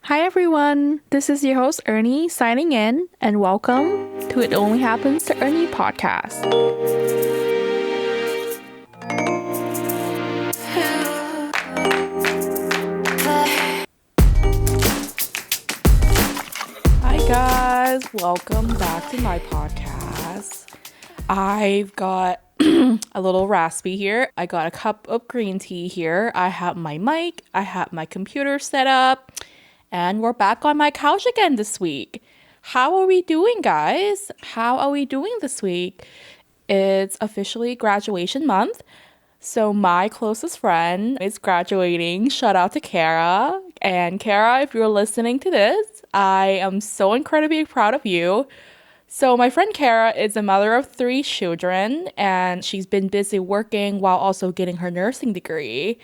Hi everyone, this is your host Ernie signing in, and welcome to It Only Happens to Ernie podcast. Hi guys, welcome back to my podcast. I've got a little raspy here. I got a cup of green tea here. I have my mic, I have my computer set up, and we're back on my couch again this week. How are we doing, guys? How are we doing this week? It's officially graduation month. So my closest friend is graduating. Shout out to Kara. And Kara, if you're listening to this, I am so incredibly proud of you. So my friend Kara is a mother of three children, and she's been busy working while also getting her nursing degree.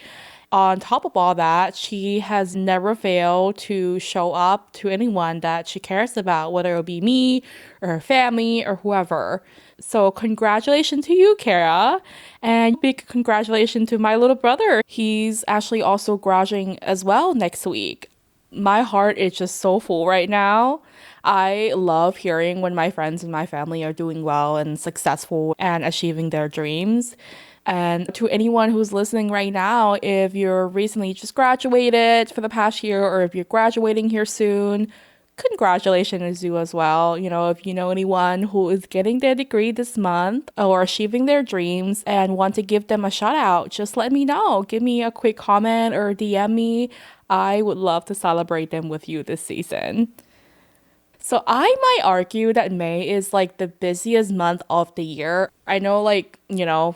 On top of all that, she has never failed to show up to anyone that she cares about, whether it be me or her family or whoever. So congratulations to you, Kara. And big congratulations to my little brother. He's actually also graduating as well next week. My heart is just so full right now. I love hearing when my friends and my family are doing well and successful and achieving their dreams. And to anyone who's listening right now, if you're recently just graduated for the past year or if you're graduating here soon, congratulations to you as well. If you know anyone who is getting their degree this month or achieving their dreams and want to give them a shout out, just let me know. Give me a quick comment or DM me. I would love to celebrate them with you this season. So I might argue that May is like the busiest month of the year. I know,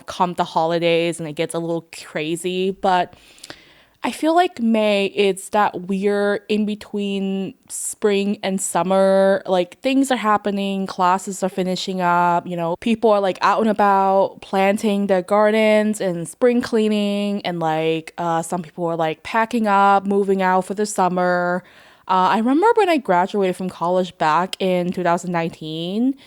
come the holidays and it gets a little crazy, but I feel like May it's that weird in between spring and summer. Like things are happening, classes are finishing up, people are like out and about planting their gardens and spring cleaning, and some people are like packing up, moving out for the summer. I remember when I graduated from college back in 2019,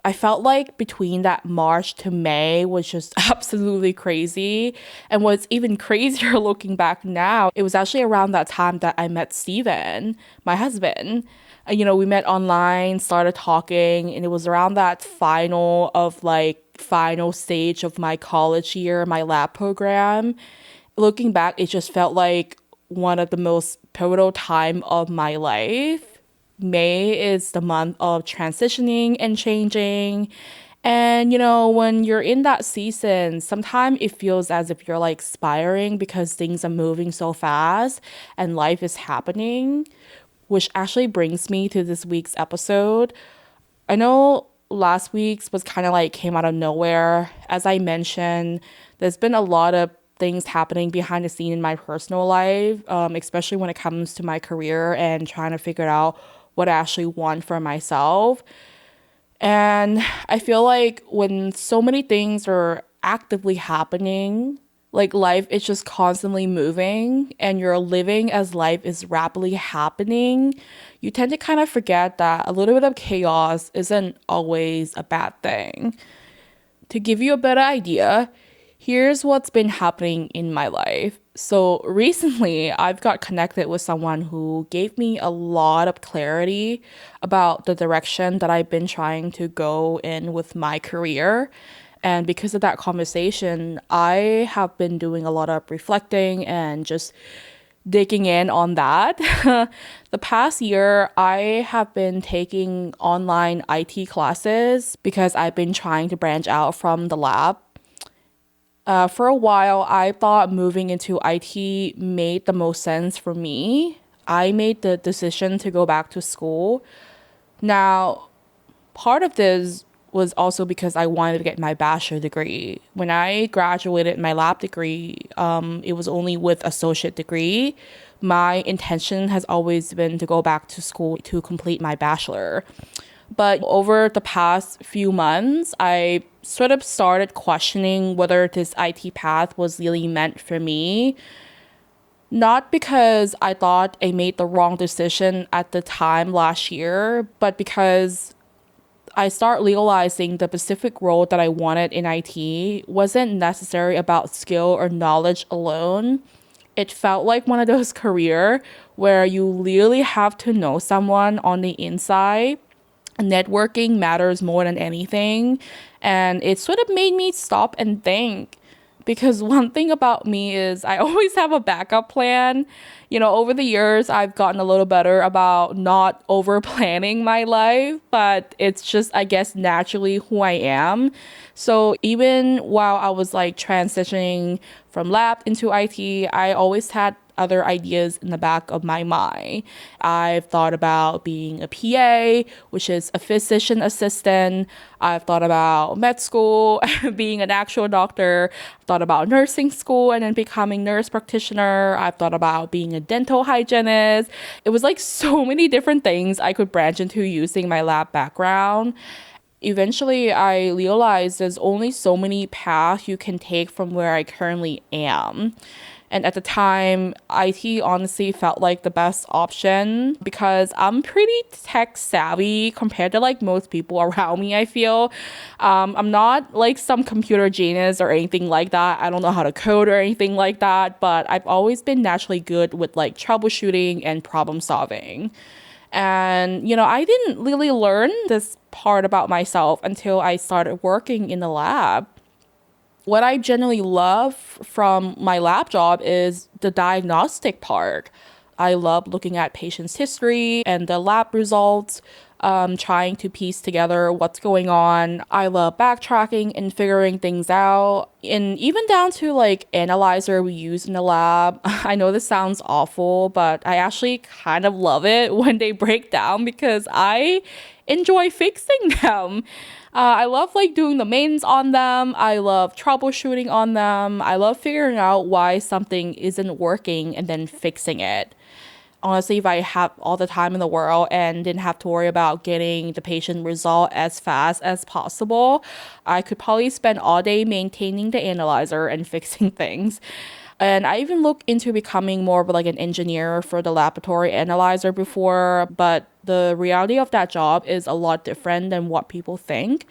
I felt like between that March to May was just absolutely crazy. And what's even crazier looking back now, it was actually around that time that I met Steven, my husband. We met online, started talking, and it was around that final stage of my college year, my lab program. Looking back, it just felt like one of the most pivotal time of my life. May is the month of transitioning and changing. And when you're in that season, sometimes it feels as if you're like spiraling because things are moving so fast and life is happening, which actually brings me to this week's episode. I know last week's was kind of like came out of nowhere. As I mentioned, there's been a lot of things happening behind the scene in my personal life, especially when it comes to my career and trying to figure out what I actually want for myself. And I feel like when so many things are actively happening, like life is just constantly moving and you're living as life is rapidly happening, you tend to kind of forget that a little bit of chaos isn't always a bad thing. To give you a better idea, here's what's been happening in my life. So recently, I've got connected with someone who gave me a lot of clarity about the direction that I've been trying to go in with my career. And because of that conversation, I have been doing a lot of reflecting and just digging in on that. The past year, I have been taking online IT classes because I've been trying to branch out from the lab. For a while, I thought moving into IT made the most sense for me. I made the decision to go back to school. Now, part of this was also because I wanted to get my bachelor degree. When I graduated my lab degree, it was only with associate degree. My intention has always been to go back to school to complete my bachelor. But over the past few months, I sort of started questioning whether this IT path was really meant for me. Not because I thought I made the wrong decision at the time last year, but because I start realizing the specific role that I wanted in IT wasn't necessarily about skill or knowledge alone. It felt like one of those career where you literally have to know someone on the inside. Networking matters more than anything. And it sort of made me stop and think. Because one thing about me is I always have a backup plan. Over the years, I've gotten a little better about not over planning my life, but it's just, I guess, naturally who I am. So even while I was like transitioning from lab into IT, I always had other ideas in the back of my mind. I've thought about being a PA, which is a physician assistant. I've thought about med school, being an actual doctor. I've thought about nursing school and then becoming nurse practitioner. I've thought about being a dental hygienist. It was like so many different things I could branch into using my lab background. Eventually, I realized there's only so many paths you can take from where I currently am. And at the time, IT honestly felt like the best option because I'm pretty tech savvy compared to like most people around me, I feel. I'm not like some computer genius or anything like that. I don't know how to code or anything like that, but I've always been naturally good with like troubleshooting and problem solving. And, I didn't really learn this part about myself until I started working in the lab. What I generally love from my lab job is the diagnostic part. I love looking at patients' history and the lab results, trying to piece together what's going on. I love backtracking and figuring things out. And even down to like analyzer we use in the lab. I know this sounds awful, but I actually kind of love it when they break down because I enjoy fixing them. I love like doing the maintenance on them. I love troubleshooting on them. I love figuring out why something isn't working and then fixing it. Honestly, if I have all the time in the world and didn't have to worry about getting the patient result as fast as possible, I could probably spend all day maintaining the analyzer and fixing things. And I even looked into becoming more of like an engineer for the laboratory analyzer before, but the reality of that job is a lot different than what people think.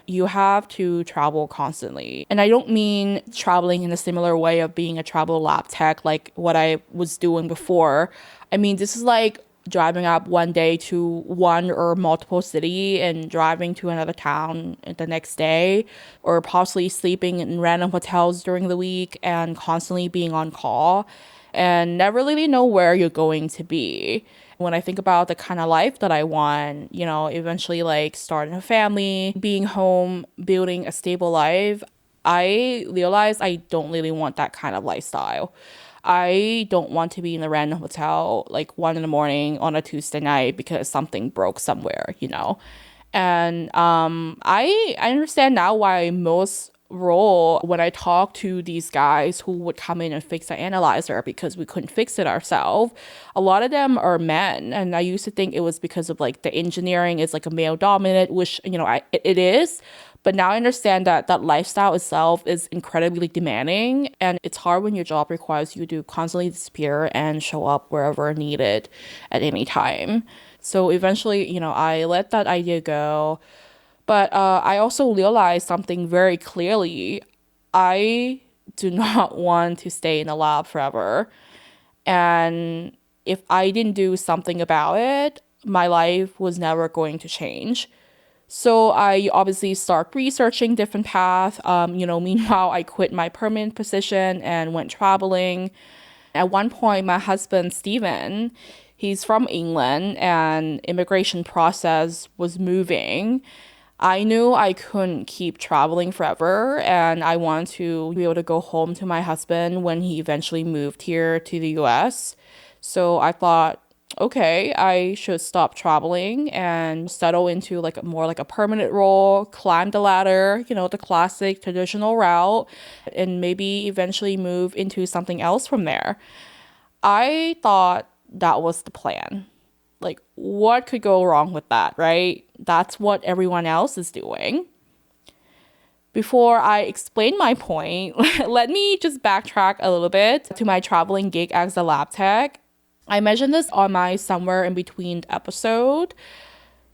You have to travel constantly. And I don't mean traveling in a similar way of being a travel lab tech like what I was doing before. I mean, this is like driving up one day to one or multiple city and driving to another town the next day, or possibly sleeping in random hotels during the week and constantly being on call and never really know where you're going to be. When I think about the kind of life that I want, eventually like starting a family, being home, building a stable life, I realize I don't really want that kind of lifestyle. I don't want to be in a random hotel like 1 a.m. on a Tuesday night because something broke somewhere. And I understand now why most role when I talk to these guys who would come in and fix the analyzer because we couldn't fix it ourselves, a lot of them are men. And I used to think it was because of like the engineering is like a male dominant, which, it is. But now I understand that that lifestyle itself is incredibly demanding, and it's hard when your job requires you to constantly disappear and show up wherever needed at any time. So eventually, I let that idea go. But I also realized something very clearly. I do not want to stay in the lab forever. And if I didn't do something about it, my life was never going to change. So I obviously start researching different paths. Meanwhile, I quit my permanent position and went traveling. At one point, my husband, Steven, he's from England and immigration process was moving. I knew I couldn't keep traveling forever and I wanted to be able to go home to my husband when he eventually moved here to the US. So I thought, okay, I should stop traveling and settle into like more like a permanent role, climb the ladder, the classic traditional route, and maybe eventually move into something else from there. I thought that was the plan. Like, what could go wrong with that, right? That's what everyone else is doing. Before I explain my point, let me just backtrack a little bit to my traveling gig as a lab tech. I mentioned this on my Somewhere in Between episode.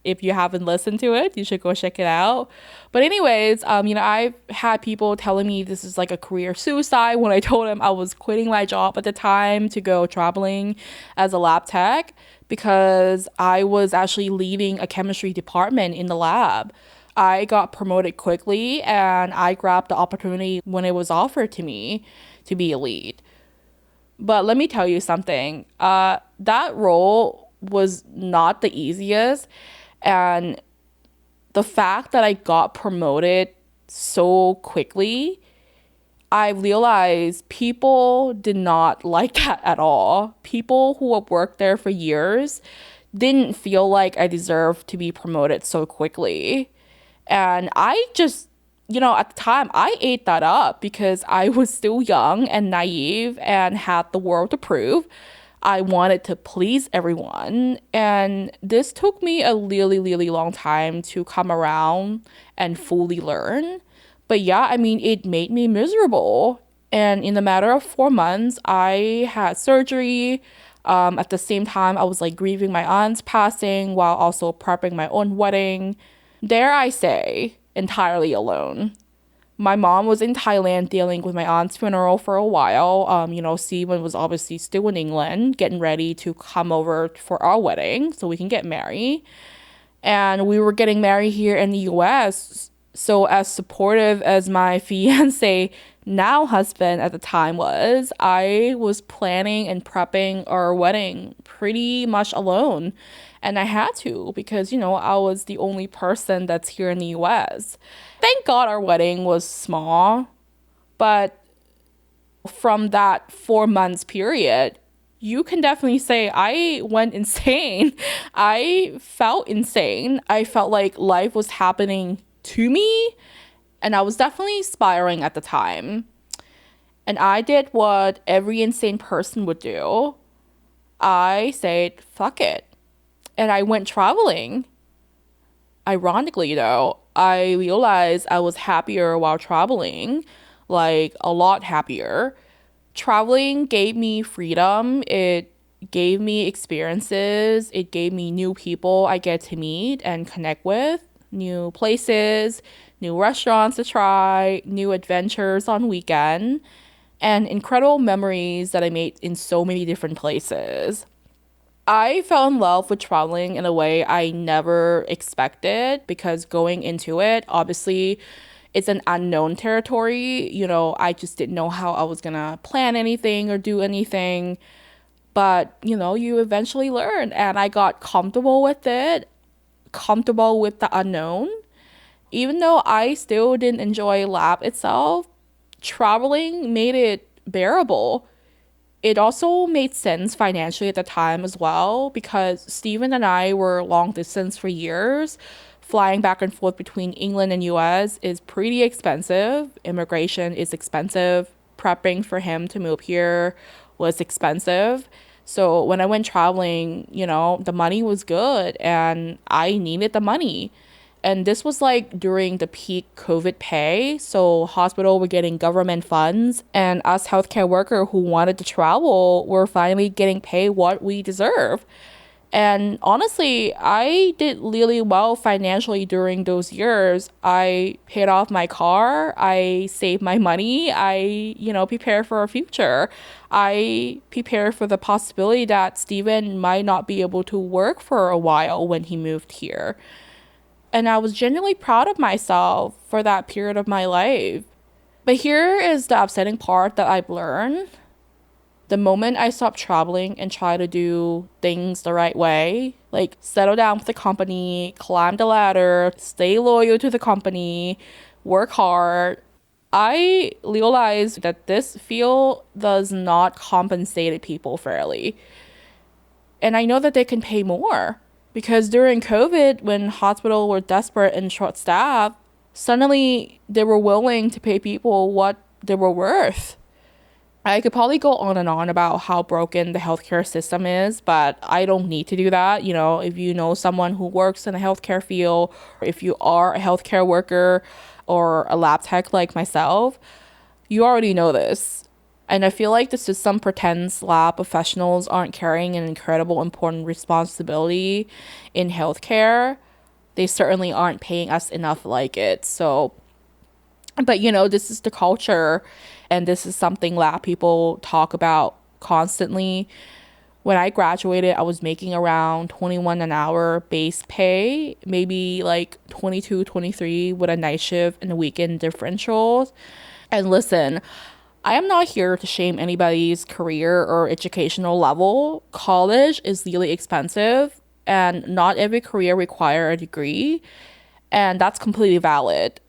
If you haven't listened to it, you should go check it out. But anyways, I've had people telling me this is like a career suicide when I told them I was quitting my job at the time to go traveling as a lab tech because I was actually leading a chemistry department in the lab. I got promoted quickly and I grabbed the opportunity when it was offered to me to be a lead. But let me tell you something. That role was not the easiest. And the fact that I got promoted so quickly, I realized people did not like that at all. People who have worked there for years didn't feel like I deserved to be promoted so quickly. And I just, at the time, I ate that up because I was still young and naive and had the world to prove. I wanted to please everyone. And this took me a really, really long time to come around and fully learn. But yeah, I mean, it made me miserable. And in the matter of 4 months, I had surgery. At the same time, I was like grieving my aunt's passing while also prepping my own wedding. Dare I say, entirely alone. My mom was in Thailand dealing with my aunt's funeral for a while. Steven was obviously still in England, getting ready to come over for our wedding so we can get married. And we were getting married here in the US. So as supportive as my fiance, now husband at the time was, I was planning and prepping our wedding pretty much alone. And I had to because, I was the only person that's here in the US. Thank God our wedding was small. But from that 4 months period, you can definitely say I went insane. I felt insane. I felt like life was happening to me. And I was definitely spiraling at the time. And I did what every insane person would do. I said, fuck it. And I went traveling. Ironically, though, I realized I was happier while traveling, like a lot happier. Traveling gave me freedom. It gave me experiences. It gave me new people I get to meet and connect with, new places, new restaurants to try, new adventures on weekend, and incredible memories that I made in so many different places. I fell in love with traveling in a way I never expected because going into it, obviously, it's an unknown territory. I just didn't know how I was gonna plan anything or do anything. But, you eventually learn. And I got comfortable with it, comfortable with the unknown. Even though I still didn't enjoy lab itself, traveling made it bearable. It also made sense financially at the time as well because Steven and I were long distance for years. Flying back and forth between England and US is pretty expensive. Immigration is expensive. Prepping for him to move here was expensive. So when I went traveling, the money was good and I needed the money. And this was like during the peak COVID pay. So hospital were getting government funds and us healthcare worker who wanted to travel were finally getting paid what we deserve. And honestly, I did really well financially during those years. I paid off my car. I saved my money. I, prepared for a future. I prepared for the possibility that Steven might not be able to work for a while when he moved here. And I was genuinely proud of myself for that period of my life. But here is the upsetting part that I've learned. The moment I stopped traveling and try to do things the right way, like settle down with the company, climb the ladder, stay loyal to the company, work hard, I realized that this field does not compensate people fairly. And I know that they can pay more. Because during COVID, when hospitals were desperate and short-staffed, suddenly they were willing to pay people what they were worth. I could probably go on and on about how broken the healthcare system is, but I don't need to do that. If you know someone who works in the healthcare field, or if you are a healthcare worker or a lab tech like myself, you already know this. And I feel like the system pretends lab professionals aren't carrying an incredible important responsibility in healthcare. they certainly aren't paying us enough like it. So, but this is the culture, and this is something that people talk about constantly. When I graduated, I was making around 21 an hour base pay, maybe like 22, 23 with a night shift and a weekend differential. And listen, I am not here to shame anybody's career or educational level. College is really expensive, and not every career requires a degree, and that's completely valid.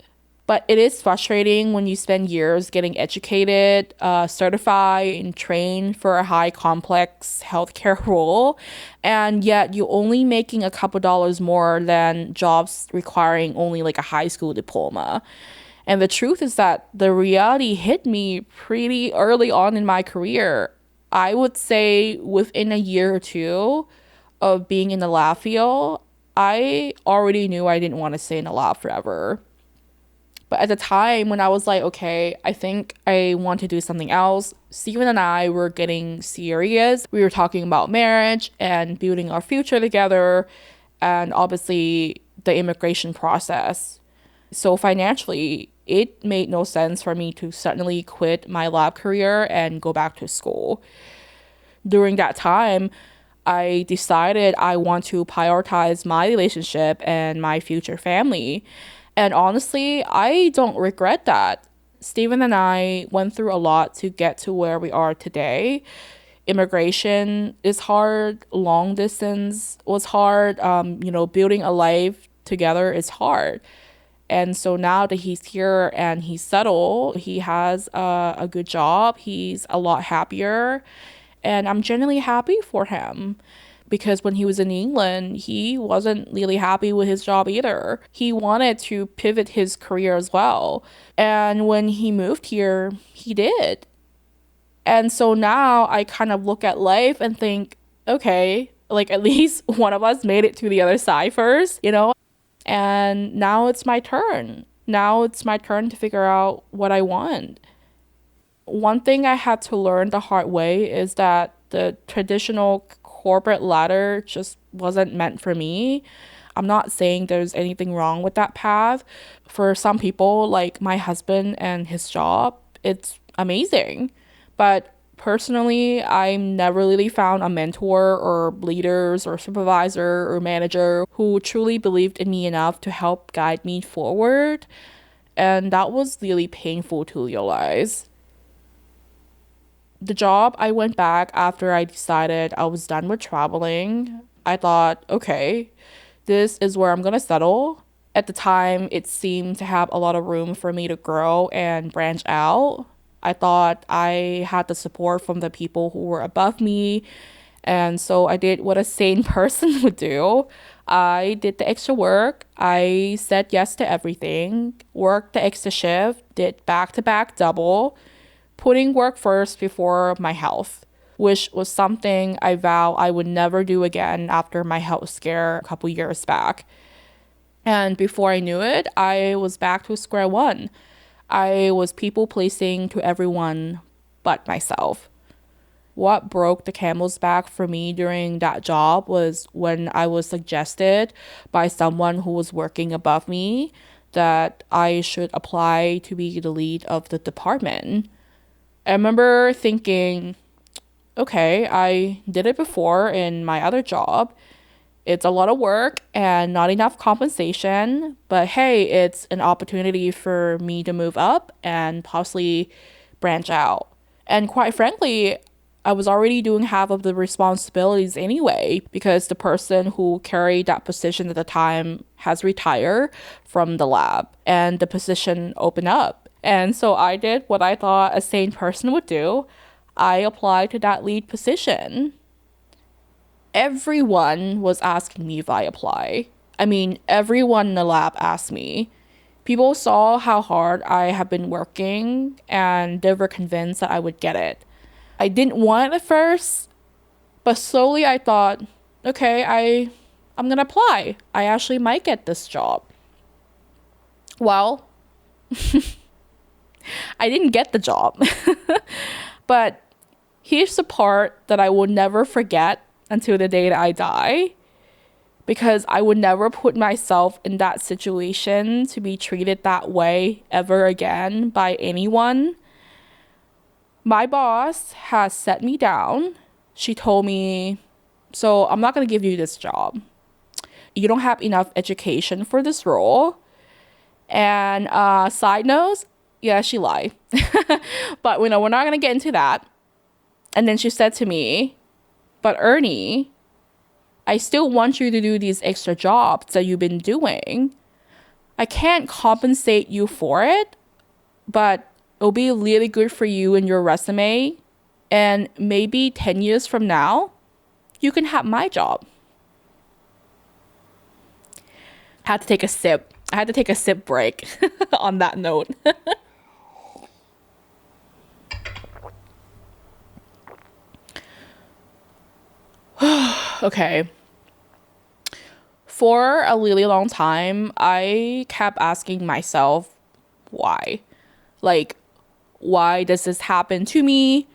But it is frustrating when you spend years getting educated, certified, and trained for a high complex healthcare role, and yet you're only making a couple dollars more than jobs requiring only like a high school diploma. And the truth is that the reality hit me pretty early on in my career. I would say within a year or two of being in the lab field, I already knew I didn't want to stay in the lab forever. But at the time when I was like, okay, I think I want to do something else, Steven and I were getting serious. We were talking about marriage and building our future together, and obviously the immigration process. So financially, it made no sense for me to suddenly quit my lab career and go back to school. During that time, I decided I want to prioritize my relationship and my future family. And honestly, I don't regret that. Steven and I went through a lot to get to where we are today. Immigration is hard, long distance was hard, building a life together is hard. And so now that he's here and he's settled, he has a good job, he's a lot happier, and I'm genuinely happy for him. Because when he was in England, he wasn't really happy with his job either. He wanted to pivot his career as well. And when he moved here, he did. And so now I kind of look at life and think, okay, like at least one of us made it to the other side first, And now it's my turn. Now it's my turn to figure out what I want. One thing I had to learn the hard way is that the traditional corporate ladder just wasn't meant for me. I'm not saying there's anything wrong with that path. For some people, like my husband and his job, it's amazing. But personally, I never really found a mentor or leaders or supervisor or manager who truly believed in me enough to help guide me forward. And that was really painful to realize. The job, I went back after I decided I was done with traveling. I thought, okay, this is where I'm gonna settle. At the time, it seemed to have a lot of room for me to grow and branch out. I thought I had the support from the people who were above me, and so I did what a sane person would do. I did the extra work. I said yes to everything, worked the extra shift, did back-to-back double, putting work first before my health, which was something I vow I would never do again after my health scare a couple years back. And before I knew it, I was back to square one. I was people pleasing to everyone but myself. What broke the camel's back for me during that job was when I was suggested by someone who was working above me that I should apply to be the lead of the department. I remember thinking, okay, I did it before in my other job. It's a lot of work and not enough compensation, but hey, it's an opportunity for me to move up and possibly branch out. And quite frankly, I was already doing half of the responsibilities anyway, because the person who carried that position at the time has retired from the lab and the position opened up. And so I did what I thought a sane person would do. I applied to that lead position. Everyone was asking me if I apply. I mean, everyone in the lab asked me. People saw how hard I have been working, and they were convinced that I would get it. I didn't want it at first, but slowly I thought, okay, I'm gonna apply. I actually might get this job. Well, I didn't get the job. But here's the part that I will never forget until the day that I die. because I would never put myself in that situation to be treated that way ever again by anyone. My boss has set me down. She told me, so I'm not going to give you this job. You don't have enough education for this role. And side notes, yeah, she lied. But we're not going to get into that. And then she said to me, but Ernie, I still want you to do these extra jobs that you've been doing. I can't compensate you for it, but it'll be really good for you in your resume. And maybe 10 years from now, you can have my job. I had to take a sip. I had to take a sip break on that note. Okay. For a really long time, I kept asking myself, why? Like, why does this happen to me?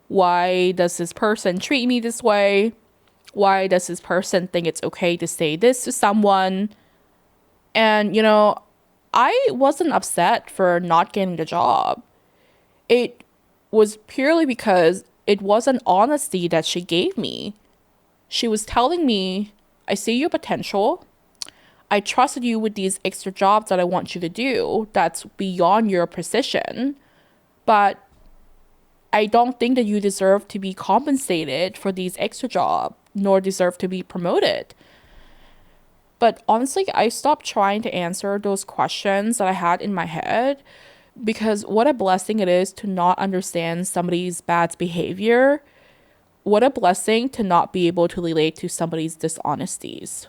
Why does this person treat me this way? Why does this person think it's okay to say this to someone? And, I wasn't upset for not getting the job. It was purely because it wasn't honesty that she gave me. She was telling me, I see your potential. I trusted you with these extra jobs that I want you to do that's beyond your position. But I don't think that you deserve to be compensated for these extra jobs, nor deserve to be promoted. But honestly, I stopped trying to answer those questions that I had in my head, because what a blessing it is to not understand somebody's bad behavior. What a blessing to not be able to relate to somebody's dishonesties.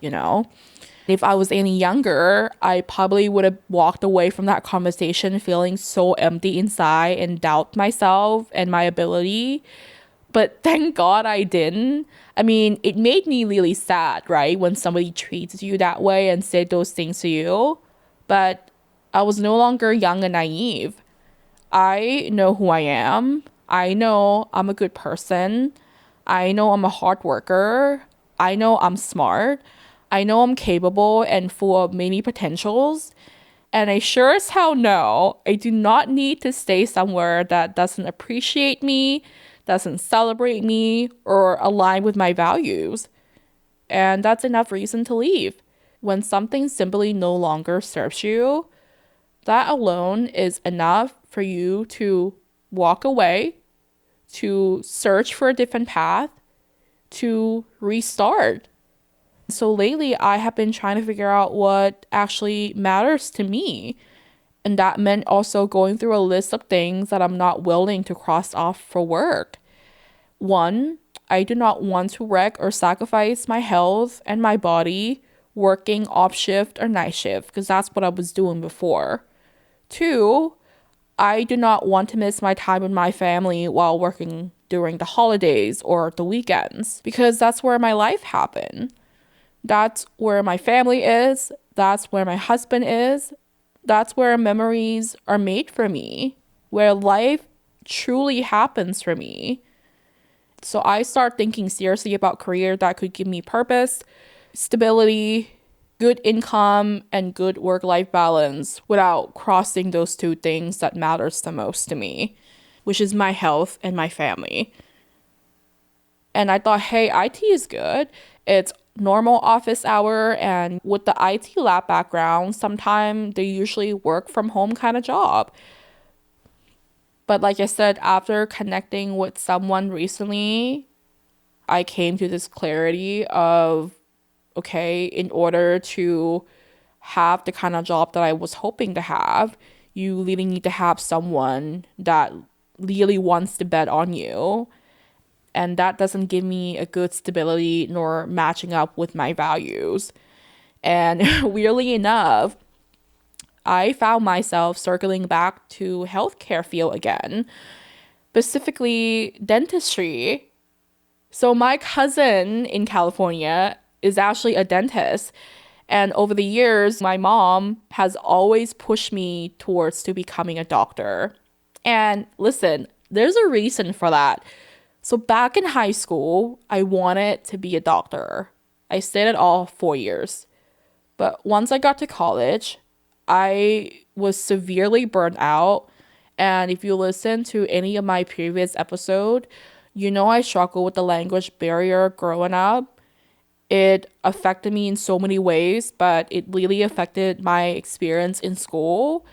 If I was any younger, I probably would have walked away from that conversation feeling so empty inside and doubt myself and my ability. But thank God I didn't. I mean, it made me really sad, right? When somebody treats you that way and said those things to you. But I was no longer young and naive. I know who I am. I know I'm a good person. I know I'm a hard worker. I know I'm smart. I know I'm capable and full of many potentials. And I sure as hell know I do not need to stay somewhere that doesn't appreciate me, doesn't celebrate me, or align with my values. And that's enough reason to leave. When something simply no longer serves you, that alone is enough for you to walk away, to search for a different path, to restart. So lately, I have been trying to figure out what actually matters to me. And that meant also going through a list of things that I'm not willing to cross off for work. One, I do not want to wreck or sacrifice my health and my body working off shift or night shift, because that's what I was doing before. Two, I do not want to miss my time with my family while working during the holidays or the weekends, because that's where my life happened. That's where my family is. That's where my husband is. That's where memories are made for me, where life truly happens for me. So I start thinking seriously about career that could give me purpose, stability, good income, and good work-life balance without crossing those two things that matters the most to me, which is my health and my family. And I thought, hey, IT is good. It's normal office hour, and with the IT lab background, sometimes they usually work from home kind of job. But like I said, after connecting with someone recently, I came to this clarity of, okay, in order to have the kind of job that I was hoping to have, you really need to have someone that really wants to bet on you. And that doesn't give me a good stability nor matching up with my values. And weirdly enough, I found myself circling back to healthcare field again, specifically dentistry. So my cousin in California is actually a dentist. And over the years, my mom has always pushed me towards to becoming a doctor. And listen, there's a reason for that. So back in high school, I wanted to be a doctor. I stayed at all 4 years. But once I got to college, I was severely burnt out. And if you listen to any of my previous episode, you know I struggle with the language barrier growing up. It affected me in so many ways, but it really affected my experience in school.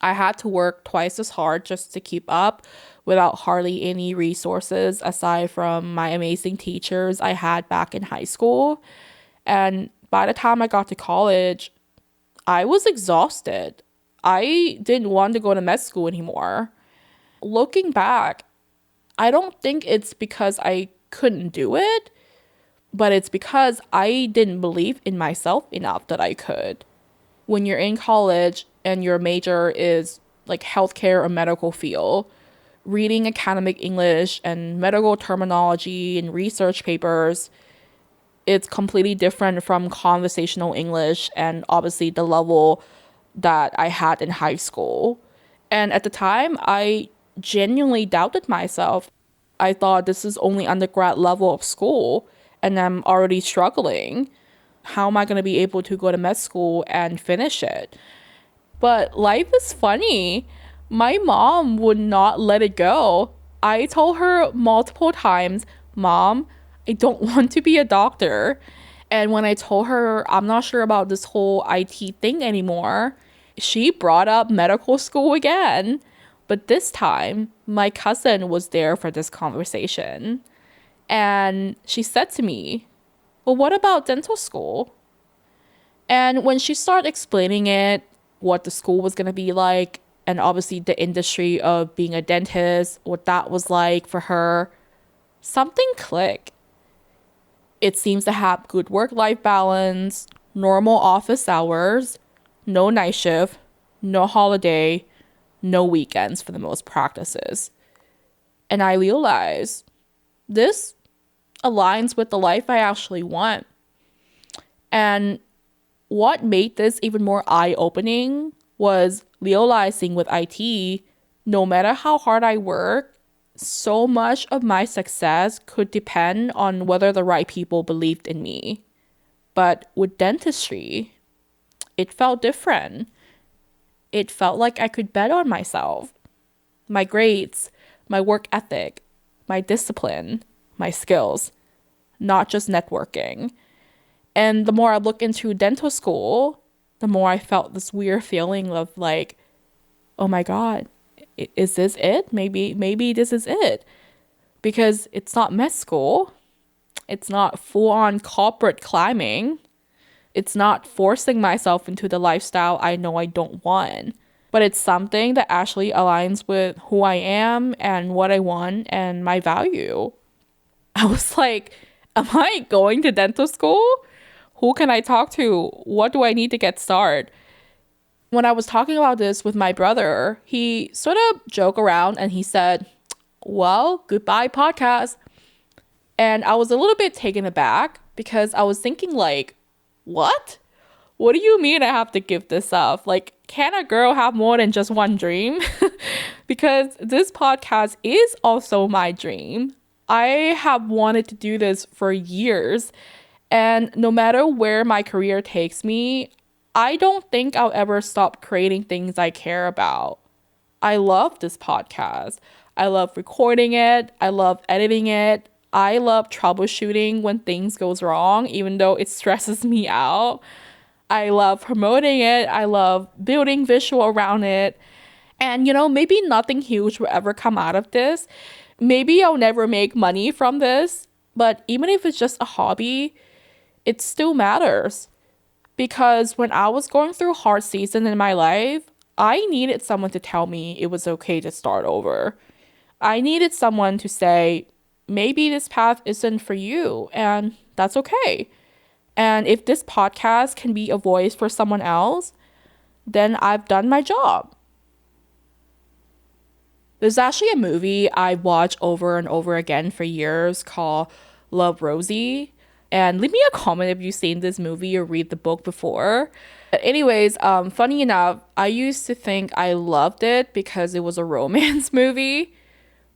I had to work twice as hard just to keep up without hardly any resources aside from my amazing teachers I had back in high school. And by the time I got to college, I was exhausted. I didn't want to go to med school anymore. Looking back, I don't think it's because I couldn't do it, but it's because I didn't believe in myself enough that I could. When you're in college and your major is like healthcare or medical field, reading academic English and medical terminology and research papers, it's completely different from conversational English and obviously the level that I had in high school. And at the time, I genuinely doubted myself. I thought this is only undergrad level of school and I'm already struggling. How am I going to be able to go to med school and finish it? But life is funny. My mom would not let it go. I told her multiple times, Mom, I don't want to be a doctor. And when I told her I'm not sure about this whole IT thing anymore, she brought up medical school again. But this time, my cousin was there for this conversation. And she said to me, well, what about dental school? And when she started explaining it, what the school was going to be like, and obviously the industry of being a dentist, what that was like for her, something clicked. It seems to have good work-life balance, normal office hours, no night shift, no holiday, no weekends for the most practices. And I realized this aligns with the life I actually want. And what made this even more eye-opening was realizing with IT, no matter how hard I work, so much of my success could depend on whether the right people believed in me. But with dentistry, it felt different. It felt like I could bet on myself, my grades, my work ethic, my discipline, my skills, not just networking. And the more I look into dental school, the more I felt this weird feeling of like, oh my God, is this it? Maybe this is it. Because it's not med school. It's not full-on corporate climbing. It's not forcing myself into the lifestyle I know I don't want. But it's something that actually aligns with who I am and what I want and my value. I was like, am I going to dental school? Who can I talk to? What do I need to get started? When I was talking about this with my brother, he sort of joked around and he said, well, goodbye podcast. And I was a little bit taken aback because I was thinking like, what? What do you mean I have to give this up? Like, can a girl have more than just one dream? Because this podcast is also my dream. I have wanted to do this for years. And no matter where my career takes me, I don't think I'll ever stop creating things I care about. I love this podcast. I love recording it. I love editing it. I love troubleshooting when things goes wrong, even though it stresses me out. I love promoting it. I love building visual around it. And, maybe nothing huge will ever come out of this. Maybe I'll never make money from this. But even if it's just a hobby, it still matters. Because when I was going through a hard season in my life, I needed someone to tell me it was okay to start over. I needed someone to say, maybe this path isn't for you, and that's okay. And if this podcast can be a voice for someone else, then I've done my job. There's actually a movie I watched over and over again for years called Love, Rosie. And leave me a comment if you've seen this movie or read the book before. But anyways, funny enough, I used to think I loved it because it was a romance movie.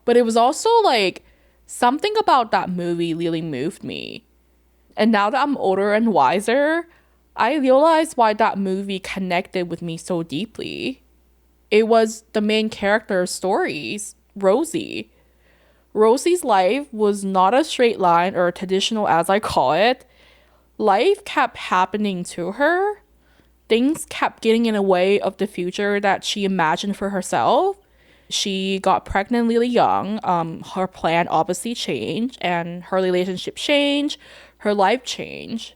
But it was also like something about that movie really moved me. And now that I'm older and wiser, I realized why that movie connected with me so deeply. It was the main character's stories, Rosie. Rosie's life was not a straight line or traditional as I call it. Life kept happening to her. Things kept getting in the way of the future that she imagined for herself. She got pregnant really young. Her plan obviously changed, and her relationship changed. Her life changed.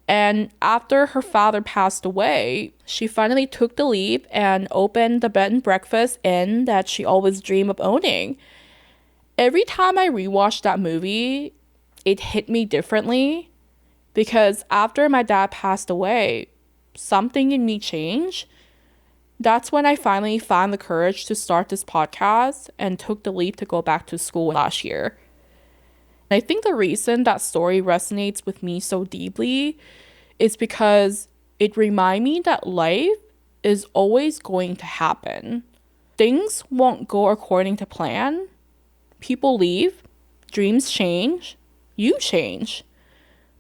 And after her father passed away, she finally took the leap and opened the bed and breakfast inn that she always dreamed of owning. Every time I rewatched that movie, it hit me differently because after my dad passed away, something in me changed. That's when I finally found the courage to start this podcast and took the leap to go back to school last year. I think the reason that story resonates with me so deeply is because it reminds me that life is always going to happen. Things won't go according to plan. People leave, dreams change, you change.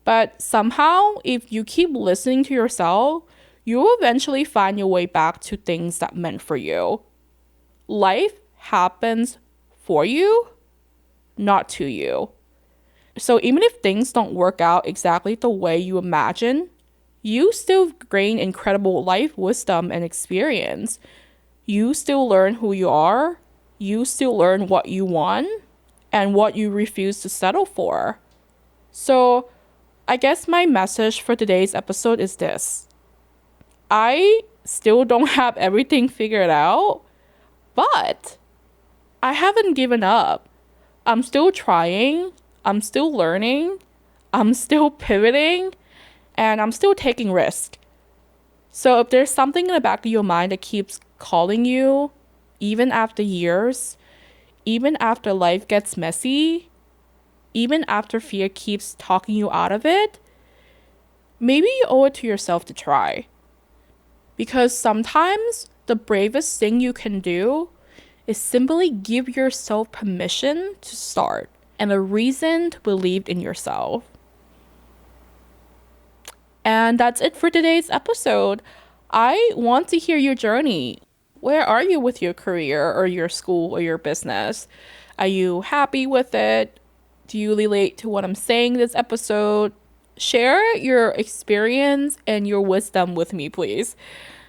But somehow, if you keep listening to yourself, you'll eventually find your way back to things that meant for you. Life happens for you, not to you. So even if things don't work out exactly the way you imagine, you still gain incredible life wisdom and experience. You still learn who you are. You still learn what you want and what you refuse to settle for. So I guess my message for today's episode is this. I still don't have everything figured out, but I haven't given up. I'm still trying. I'm still learning. I'm still pivoting. And I'm still taking risks. So if there's something in the back of your mind that keeps calling you, even after years, even after life gets messy, even after fear keeps talking you out of it, maybe you owe it to yourself to try. Because sometimes the bravest thing you can do is simply give yourself permission to start and a reason to believe in yourself. And that's it for today's episode. I want to hear your journey. Where are you with your career or your school or your business? Are you happy with it? Do you relate to what I'm saying this episode? Share your experience and your wisdom with me, please.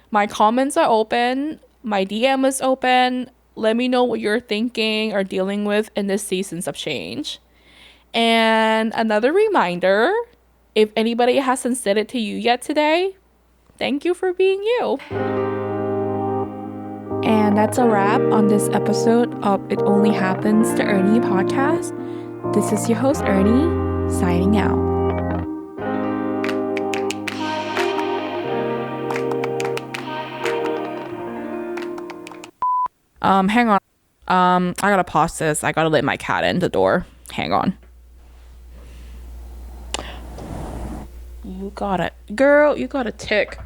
My comments are open. My DM is open. Let me know what you're thinking or dealing with in this seasons of change. And another reminder, if anybody hasn't said it to you yet today, thank you for being you. And that's a wrap on this episode of It Only Happens to Ernie podcast. This is your host, Ernie, signing out. Hang on. I gotta pause this. I gotta let my cat in the door. Hang on. You got it. Girl, you got a tick.